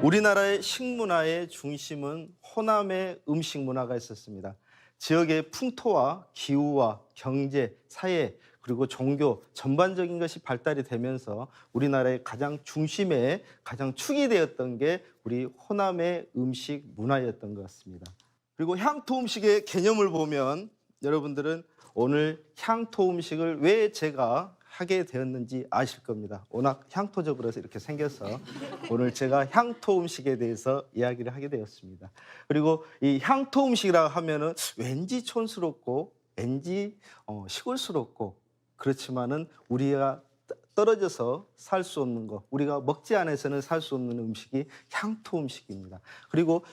우리나라의 식문화의 중심은 호남의 음식 문화가 있었습니다. 지역의 풍토와 기후와 경제, 사회, 그리고 종교 전반적인 것이 발달이 되면서 우리나라의 가장 중심에 가장 축이 되었던 게 우리 호남의 음식 문화였던 것 같습니다. 그리고 향토 음식의 개념을 보면 여러분들은 오늘 향토 음식을 왜 제가 하게 되었는지 아실 겁니다. 워낙 향토적으로 이렇게 생겨서 오늘 제가 향토 음식에 대해서 이야기를 하게 되었습니다. 그리고 이 향토 음식이라 하면은 왠지 촌스럽고 왠지 시골스럽고 그렇지만은 우리가 떨어져서 살 수 없는 거, 우리가 먹지 않아서는 살 수 없는 음식이 향토 음식입니다. 그리고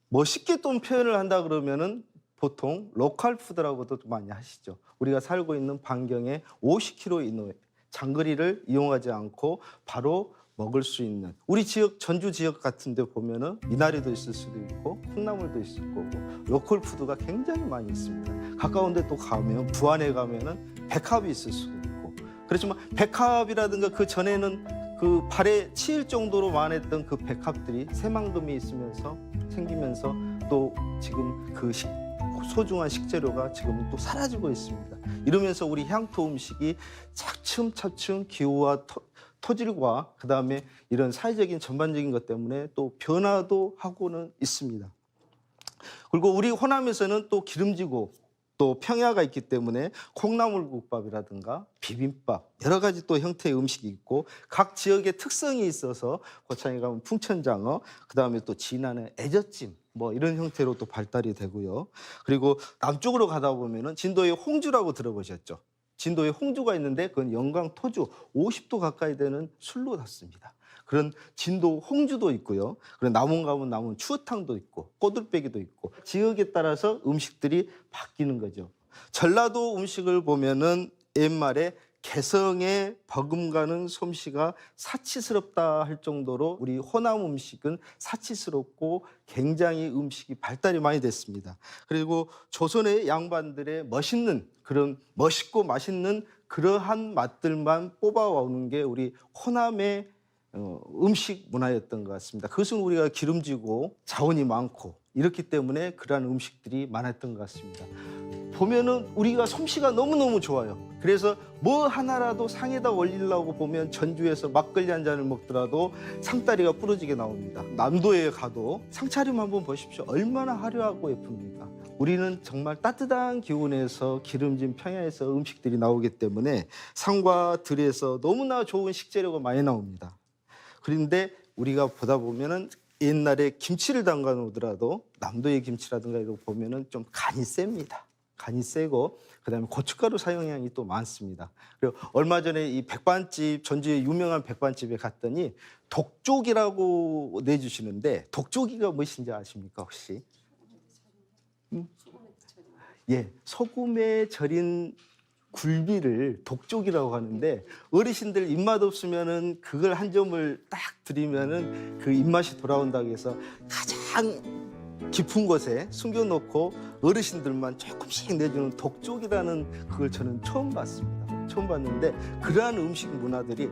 멋있게 또 표현을 한다 그러면은 보통 로컬 푸드라고도 많이 하시죠. 우리가 살고 있는 반경에 50km 이내 장거리를 이용하지 않고 바로 먹을 수 있는 우리 지역 전주 지역 같은 데 보면은 미나리도 있을 수도 있고 콩나물도 있을 거고 로컬 푸드가 굉장히 많이 있습니다. 가까운 데 또 가면 부안에 가면은 백합이 있을 수도 있고 그렇지만 백합이라든가 그 전에는 그 발에 치일 정도로 많았던 그 백합들이 새만금이 있으면서 생기면서 또 지금 그 소중한 식재료가 지금은 또 사라지고 있습니다. 이러면서 우리 향토 음식이 차츰차츰 기후와 토질과 그다음에 이런 사회적인 전반적인 것 때문에 또 변화도 하고는 있습니다. 그리고 우리 호남에서는 또 기름지고 또 평야가 있기 때문에 콩나물국밥이라든가 비빔밥 여러 가지 또 형태의 음식이 있고 각 지역의 특성이 있어서 고창에 가면 풍천장어 그다음에 또 진안의 애젓찜 뭐 이런 형태로 또 발달이 되고요. 그리고 남쪽으로 가다 보면은 진도의 홍주라고 들어보셨죠? 진도에 홍주가 있는데 그건 영광 토주 50도 가까이 되는 술로 닿습니다. 그런 진도 홍주도 있고요. 그런 남원 가면 남원 추어탕도 있고 꼬들빼기도 있고 지역에 따라서 음식들이 바뀌는 거죠. 전라도 음식을 보면은 옛말에 개성에 버금가는 솜씨가 사치스럽다 할 정도로 우리 호남 음식은 사치스럽고 굉장히 음식이 발달이 많이 됐습니다. 그리고 조선의 양반들의 멋있는 그런 멋있고 맛있는 그러한 맛들만 뽑아오는 게 우리 호남의 음식 문화였던 것 같습니다. 그것은 우리가 기름지고 자원이 많고 이렇기 때문에 그러한 음식들이 많았던 것 같습니다. 보면은 우리가 솜씨가 너무너무 좋아요. 그래서 뭐 하나라도 상에다 올리려고 보면 전주에서 막걸리 한 잔을 먹더라도 상다리가 부러지게 나옵니다. 남도에 가도 상차림 한번 보십시오. 얼마나 화려하고 예쁩니까? 우리는 정말 따뜻한 기온에서 기름진 평야에서 음식들이 나오기 때문에 산과 들에서 너무나 좋은 식재료가 많이 나옵니다. 그런데 우리가 보다 보면은 옛날에 김치를 담가 놓더라도 남도의 김치라든가 이거 보면은 좀 간이 셉니다. 간이 세고 그다음에 고춧가루 사용량이 또 많습니다. 그리고 얼마 전에 이 백반집 전주의 유명한 백반집에 갔더니 독조기라고 내주시는데 독조기가 무엇인지 아십니까 혹시? 예, 소금에 절인 굴비를 독조기라고 하는데 어르신들 입맛 없으면은 그걸 한 점을 딱 드리면은 그 입맛이 돌아온다고 해서 가장 깊은 곳에 숨겨놓고 어르신들만 조금씩 내주는 독조기라는 그걸 저는 처음 봤습니다. 처음 봤는데 그러한 음식 문화들이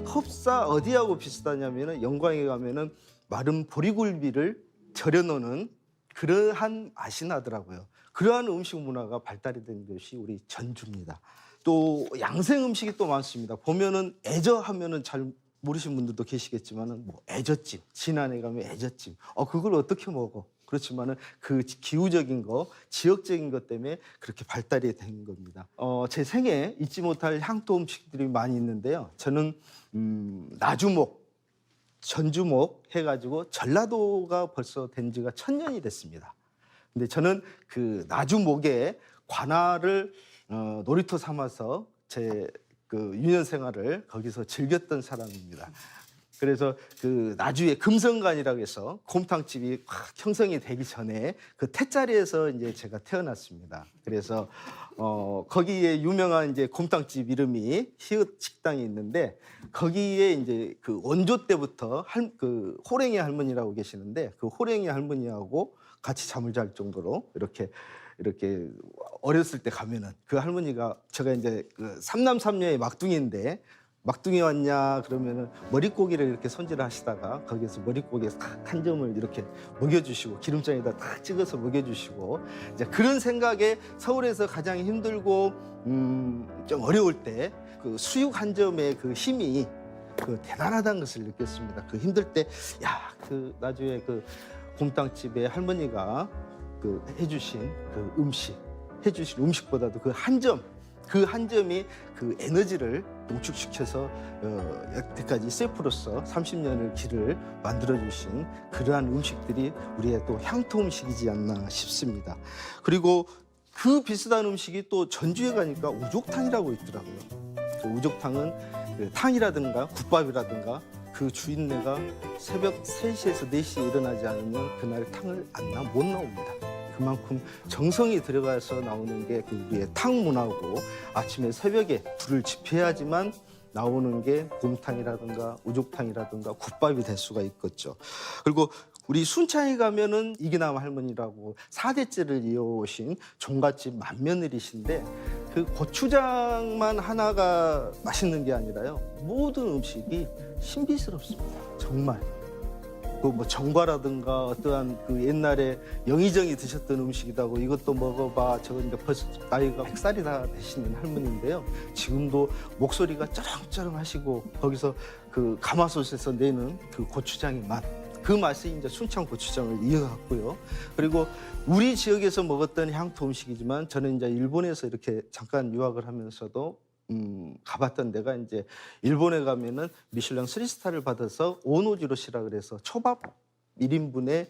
흡사 어디하고 비슷하냐면은 영광에 가면은 마른 보리굴비를 절여놓는 그러한 맛이 나더라고요. 그러한 음식 문화가 발달이 된 것이 우리 전주입니다. 또 양생 음식이 또 많습니다. 보면은 애저 하면은 잘 모르시는 분들도 계시겠지만은 뭐 애젓찜, 진안에 가면 애젓찜. 그걸 어떻게 먹어? 그렇지만은 그 기후적인 거, 지역적인 것 때문에 그렇게 발달이 된 겁니다. 제 생에 잊지 못할 향토 음식들이 많이 있는데요. 저는 나주목, 전주목 해가지고 전라도가 벌써 된 지가 1000년이 됐습니다. 근데 저는 그 나주목에 관아를 놀이터 삼아서 제 그 유년 생활을 거기서 즐겼던 사람입니다. 그래서 그 나주에 금성관이라고 해서 곰탕집이 확 형성이 되기 전에 그 태자리에서 이제 제가 태어났습니다. 그래서 거기에 유명한 이제 곰탕집 이름이 희읍 식당이 있는데 거기에 이제 그 원조 때부터 그 호랭이 할머니라고 계시는데 그 호랭이 할머니하고 같이 잠을 잘 정도로 이렇게 어렸을 때 가면은 그 할머니가 제가 이제 그 삼남삼녀의 막둥이인데 막둥이 왔냐 그러면은 머릿고기를 이렇게 손질을 하시다가 거기에서 머릿고기에 한 점을 이렇게 먹여주시고 기름장에다 딱 찍어서 먹여주시고 이제 그런 생각에 서울에서 가장 힘들고 좀 어려울 때 그 수육 한 점의 그 힘이 그 대단하다는 것을 느꼈습니다. 그 힘들 때 그 나중에 그 곰탕집에 할머니가 그 해주신 그 해주신 음식보다도 그 한 점이 그 에너지를 농축시켜서 여태까지 셰프로서 30년의 길을 만들어주신 그러한 음식들이 우리의 또 향토 음식이지 않나 싶습니다. 그리고 그 비슷한 음식이 또 전주에 가니까 우족탕이라고 있더라고요. 그 우족탕은 그 탕이라든가 국밥이라든가 그 주인네가 새벽 3시에서 4시에 일어나지 않으면 그날 탕을 못 나옵니다. 그만큼 정성이 들어가서 나오는 게 그 우리의 탕 문화고 아침에 새벽에 불을 지펴야지만 나오는 게 곰탕이라든가 우족탕이라든가 국밥이 될 수가 있겠죠. 그리고 우리 순창에 가면은 이기남 할머니라고 4대째를 이어오신 종갓집 맏며느리신데 그 고추장만 하나가 맛있는 게 아니라요. 모든 음식이 신비스럽습니다. 정말. 그 뭐 정과라든가 어떠한 그 옛날에 영의정이 드셨던 음식이라고 이것도 먹어봐. 저건 이제 벌써 나이가 100살이 다 되시는 할머니인데요. 지금도 목소리가 쩌렁쩌렁 하시고 거기서 그 가마솥에서 내는 그 고추장의 맛. 그 맛이 이제 순창 고추장을 이어갔고요. 그리고 우리 지역에서 먹었던 향토 음식이지만 저는 이제 일본에서 이렇게 잠깐 유학을 하면서도 가봤던 데가 이제 일본에 가면은 미슐랭 3스타를 받아서 오노지로시라 그래서 초밥 1인분에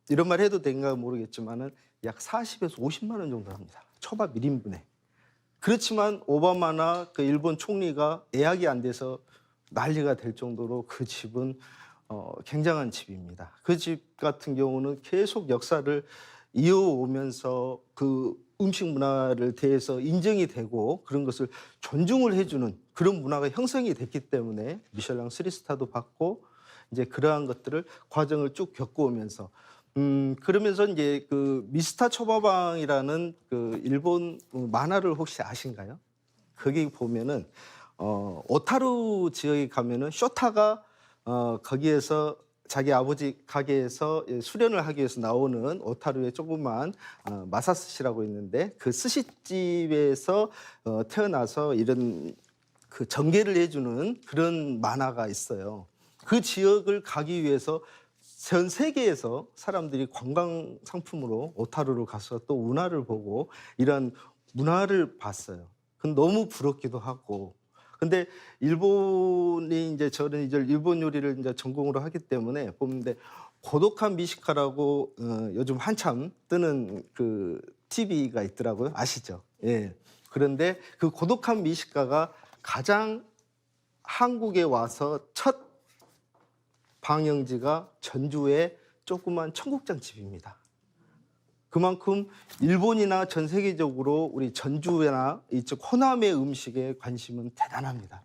이런 말 해도 된가 모르겠지만은 약 40에서 50만 원 정도 합니다. 초밥 1인분에. 그렇지만 오바마나 그 일본 총리가 예약이 안 돼서 난리가 될 정도로 그 집은 굉장한 집입니다. 그 집 같은 경우는 계속 역사를 이어오면서 그 음식 문화를 대해서 인정이 되고 그런 것을 존중을 해주는 그런 문화가 형성이 됐기 때문에 미슐랭 3스타도 받고 이제 그러한 것들을 과정을 쭉 겪어오면서 그러면서 이제 그 미스터 초밥왕이라는 그 일본 만화를 혹시 아신가요? 거기 보면은 오타루 지역에 가면은 쇼타가 거기에서 자기 아버지 가게에서 수련을 하기 위해서 나오는 오타루의 조그만 마사스시라고 있는데 그 스시집에서 태어나서 이런 그 전개를 해주는 그런 만화가 있어요. 그 지역을 가기 위해서 전 세계에서 사람들이 관광 상품으로 오타루를 가서 또 운하를 보고 이런 문화를 봤어요. 그건 너무 부럽기도 하고. 근데 일본이 이제 저는 이제 일본 요리를 이제 전공으로 하기 때문에 보는데 고독한 미식가라고 요즘 한참 뜨는 그 TV가 있더라고요. 아시죠? 예. 그런데 그 고독한 미식가가 가장 한국에 와서 첫 방영지가 전주의 조그만 청국장 집입니다. 그만큼 일본이나 전 세계적으로 우리 전주나 이쪽 호남의 음식에 관심은 대단합니다.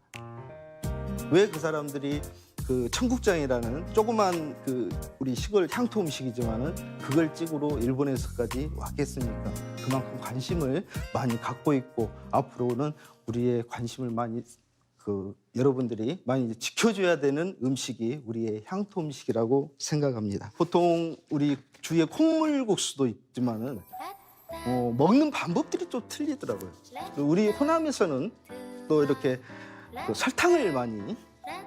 왜 그 사람들이 그 청국장이라는 조그만 그 우리 시골 향토 음식이지만은 그걸 찍으러 일본에서까지 왔겠습니까? 그만큼 관심을 많이 갖고 있고 앞으로는 우리의 관심을 많이 여러분들이 많이 지켜줘야 되는 음식이 우리의 향토 음식이라고 생각합니다. 보통 우리 주위에 콩물국수도 있지만은 먹는 방법들이 좀 틀리더라고요. 우리 호남에서는 또 이렇게 또 설탕을 많이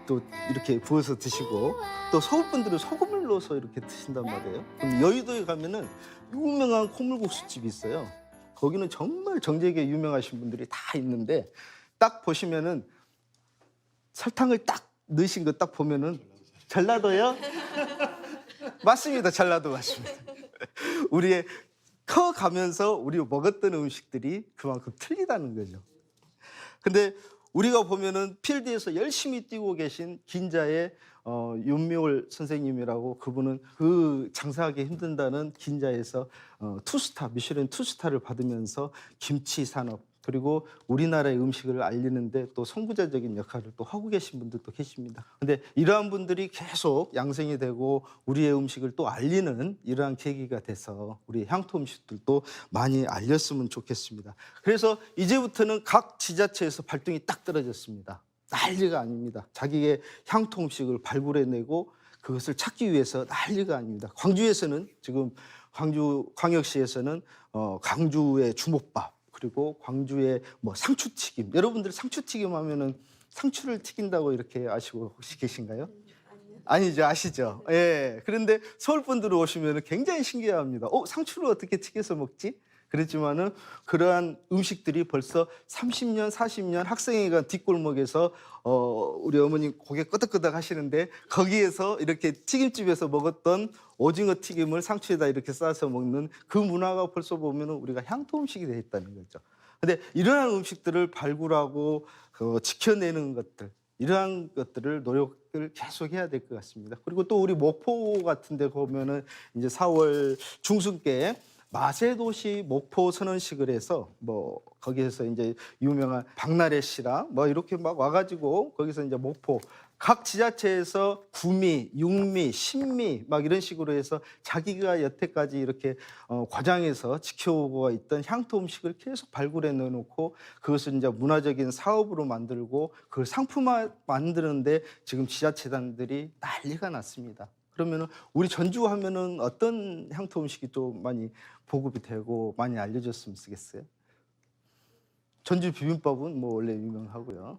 또 이렇게 부어서 드시고 또 서울 분들은 소금을 넣어서 이렇게 드신단 말이에요. 그럼 여의도에 가면은 유명한 콩물국수 집이 있어요. 거기는 정말 정재계 유명하신 분들이 다 있는데 딱 보시면은 설탕을 딱 넣으신 거 딱 보면은 전라도요? 맞습니다. 전라도 맞습니다. 우리의 커가면서 우리가 먹었던 음식들이 그만큼 틀리다는 거죠. 근데 우리가 보면은 필드에서 열심히 뛰고 계신 긴자의 윤미월 선생님이라고 그분은 그 장사하기 힘든다는 긴자에서 투스타 미슐랭 투스타를 받으면서 김치 산업 그리고 우리나라의 음식을 알리는데 또 선구자적인 역할을 또 하고 계신 분들도 계십니다. 근데 이러한 분들이 계속 양성이 되고 우리의 음식을 또 알리는 이러한 계기가 돼서 우리 향토 음식들도 많이 알렸으면 좋겠습니다. 그래서 이제부터는 각 지자체에서 발등이 딱 떨어졌습니다. 난리가 아닙니다. 자기의 향토 음식을 발굴해내고 그것을 찾기 위해서 난리가 아닙니다. 광주에서는 지금 광주광역시에서는 광주의 주먹밥, 그리고 광주의 뭐 상추튀김. 여러분들 상추튀김 하면은 상추를 튀긴다고 이렇게 아시고 혹시 계신가요? 아니죠, 아시죠? 예. 그런데 서울 분들 오시면 굉장히 신기해합니다. 상추를 어떻게 튀겨서 먹지? 그렇지만은 그러한 음식들이 벌써 30년, 40년 학생회관 뒷골목에서 우리 어머니 고개 끄덕끄덕 하시는데 거기에서 이렇게 튀김집에서 먹었던 오징어 튀김을 상추에다 이렇게 싸서 먹는 그 문화가 벌써 보면 우리가 향토 음식이 되어 있다는 거죠. 근데 이러한 음식들을 발굴하고 지켜내는 것들, 이러한 것들을 노력을 계속 해야 될 것 같습니다. 그리고 또 우리 목포 같은 데 보면은 이제 4월 중순께 마세도시 목포 선언식을 해서 뭐 거기에서 이제 유명한 박나래 씨랑 뭐 이렇게 막 와가지고 거기서 이제 목포 각 지자체에서 구미, 육미, 신미 막 이런 식으로 해서 자기가 여태까지 이렇게 과장해서 지켜오고 있던 향토 음식을 계속 발굴해 내놓고 그것을 이제 문화적인 사업으로 만들고 그걸 상품화 만드는데 지금 지자체단들이 난리가 났습니다. 그러면은 우리 전주 하면은 어떤 향토 음식이 좀 많이 보급이 되고 많이 알려졌으면 쓰겠어요? 전주 비빔밥은 뭐 원래 유명하고요.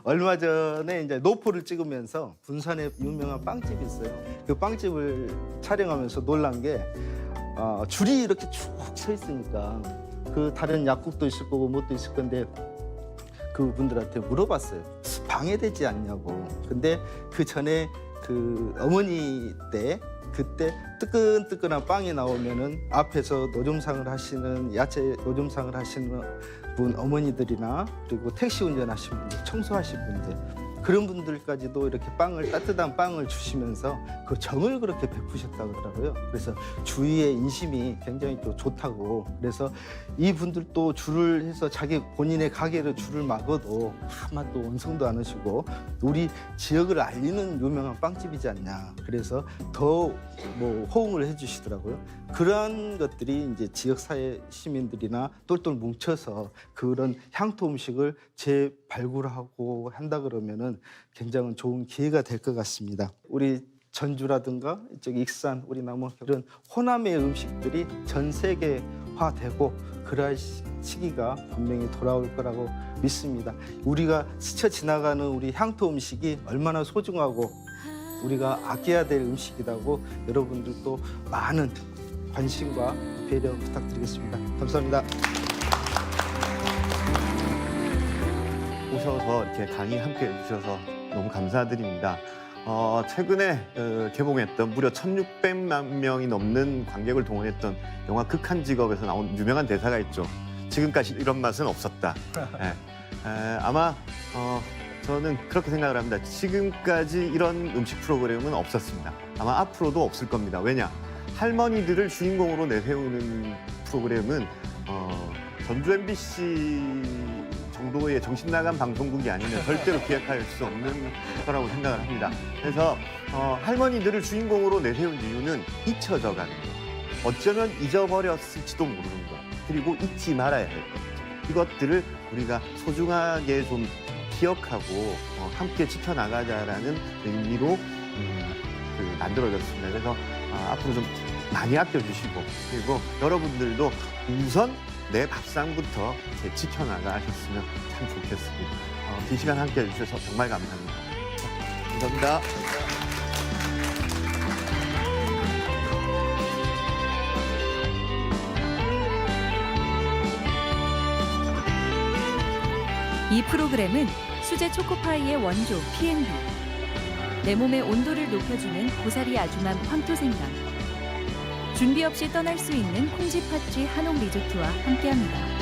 얼마 전에 이제 노포를 찍으면서 군산에 유명한 빵집이 있어요. 그 빵집을 촬영하면서 놀란 게 줄이 이렇게 쭉 서 있으니까 그 다른 약국도 있을 거고 뭣도 있을 건데 그분들한테 물어봤어요. 방해되지 않냐고. 근데 그 전에 그 어머니 때 그때 뜨끈뜨끈한 빵이 나오면은 앞에서 노점상을 하시는 야채 노점상을 하시는 분 어머니들이나 그리고 택시 운전하시는 분들, 청소하시는 분들 그런 분들까지도 이렇게 따뜻한 빵을 주시면서 그 정을 그렇게 베푸셨다고 하더라고요. 그래서 주위의 인심이 굉장히 또 좋다고. 그래서 이분들도 줄을 해서 자기 본인의 가게를 줄을 막아도 아마 또 원성도 안 하시고 우리 지역을 알리는 유명한 빵집이지 않냐. 그래서 더 뭐 호응을 해주시더라고요. 그러한 것들이 이제 지역사회 시민들이나 똘똘 뭉쳐서 그런 향토 음식을 재발굴하고 한다 그러면은 굉장히 좋은 기회가 될 것 같습니다. 우리 전주라든가 이쪽 익산, 우리 남원 이런 호남의 음식들이 전 세계화되고 그러한 시기가 분명히 돌아올 거라고 믿습니다. 우리가 스쳐 지나가는 우리 향토 음식이 얼마나 소중하고 우리가 아껴야 될 음식이라고 여러분들도 많은 관심과 배려 부탁드리겠습니다. 감사합니다. 오셔서 이렇게 강의 함께 해주셔서 너무 감사드립니다. 최근에 개봉했던 무려 1,600만 명이 넘는 관객을 동원했던 영화 극한 직업에서 나온 유명한 대사가 있죠. 지금까지 이런 맛은 없었다. 네. 아마 저는 그렇게 생각을 합니다. 지금까지 이런 음식 프로그램은 없었습니다. 아마 앞으로도 없을 겁니다. 왜냐? 할머니들을 주인공으로 내세우는 프로그램은 전주 MBC 정도의 정신 나간 방송국이 아니면 절대로 기획할 수 없는 거라고 생각을 합니다. 그래서 할머니들을 주인공으로 내세운 이유는 잊혀져 가는 것, 어쩌면 잊어버렸을지도 모르는 것, 그리고 잊지 말아야 할 것, 이것들을 우리가 소중하게 좀 기억하고 함께 지켜나가자라는 의미로 만들어졌습니다. 그래서 앞으로 좀 많이 아껴주시고 그리고 여러분들도 우선 내 밥상부터 지켜나가셨으면 참 좋겠습니다. 긴 시간 함께 해주셔서 정말 감사합니다. 감사합니다. 이 프로그램은 수제 초코파이의 원조 P&B, 내 몸의 온도를 높여주는 고사리 아주맘 황토생강, 준비 없이 떠날 수 있는 콩쥐 팥쥐 한옥 리조트와 함께합니다.